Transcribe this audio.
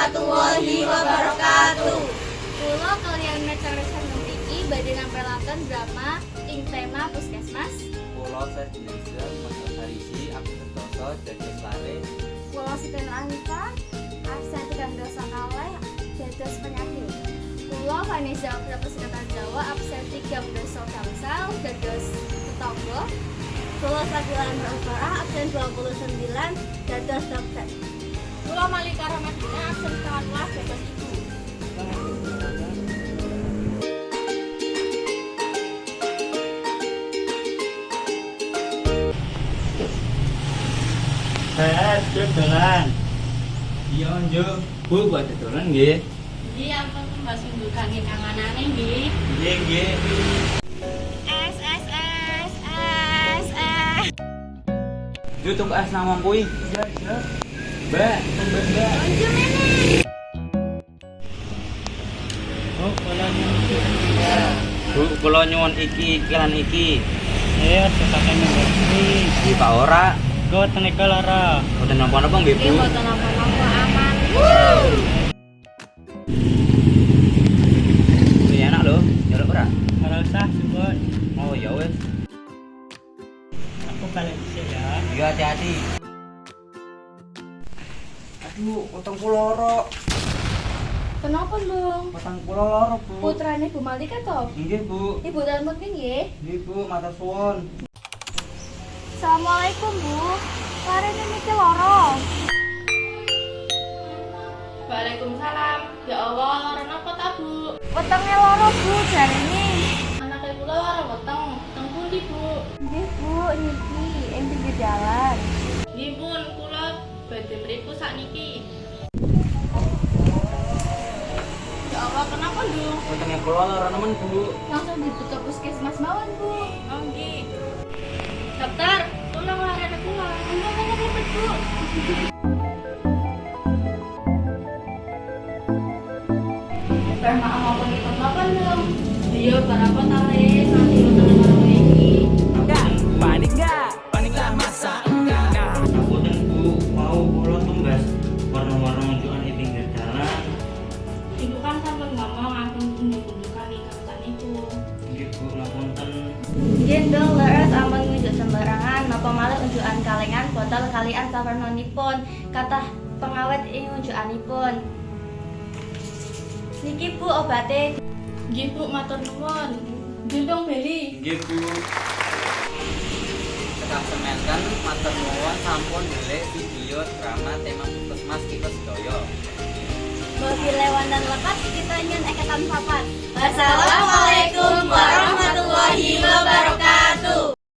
warahmatullahi wabarakatuh. Kula kalian mecaresan iki badhe nampelaken drama ing tema puskesmas. Kula sedaya Mas Harisi absen dosa dados lare. Kula Siti Anita absen 3 dosa kalih dados penyakit. Kula Vanessa Kesehatan Jawa absen 3 dosa gangsal dados tetangga. Kula Sakilan Rafara absen 29 dados dokter. Kula Malika Ramadina absen 14 dados ibu. Dodolan. Iya njuk, Bu buat dodolan nggih. Nggih, ampun Mbak Sunduk kangge kanganane nggih. Nggih nggih. S. Njuk tunggu es nang mampui. Iya, iya. Mbak, tunggu Mbak. Lanjut meneh. Oh, kalau Bu, kula nyuwun iki iklan iki. sesaknya ngerti. Nggih Pak ora. Kau tenika lara. Boten napa-napa nggih Bu. Nggih mboten napa-napa aman. Ini enak lho, jaluk ora? Ora usah, Subon. Oh ya wis. Aku balik sih ya. Iya hati-hati. Aduh, utang kula loro. Kenapa, Bung? Utang kula loro, Bu. Putrane Bu Malika to? Nggih, Bu. Ibu dalem nggih. Nggih, Bu, matur suwun. Assalamualaikum, Bu. Larene niki loro. Waalaikumsalam. Ya Allah, lara napa ta, Bu? Wetenge loro, Bu, jarene. Anake kula lara weteng. Weteng pundi, Bu? Nggih, Bu, niki ing pinggir jalan. Nggih, Pun, kula badhe mriku sakniki. Ya Allah, kenapa, Ndung? Utangnya kula loro nemen, Bu. Langsung dibuka puskesmas mawon, Bu. Oh, nggih. Dokter, tolong larane kula. Enggak ribet, Bu. Maaf maupun itu apa, Ndung? Iya, berapa tare nanti weteng karo iki. Panik nggak? Paniklah masa enggak. Nah, Ngapunten, Bu, mau kula tumbas warna-warna unjukan di pinggir jalan. Ibu kan sampun ngomong aku unjuk-unjukan ikatan itu. Nggih, Bu, ngapunten. Nggih, Ndung, leres ampun ngunjuk sembarangan napa malih unjukan kalengan botol kalian sawarnanipun kathah pengawet ing unjukanipun. Niki Bu obate. Nggih, Bu, matur nuwun. Gendong beli. Nggih, Bu. Tetap semanten matur nuwun sampun ndelik video drama tema puskesmas kita sedaya. Bagi lewan dan lekat kita ingin ekatan papat. Wassalamualaikum.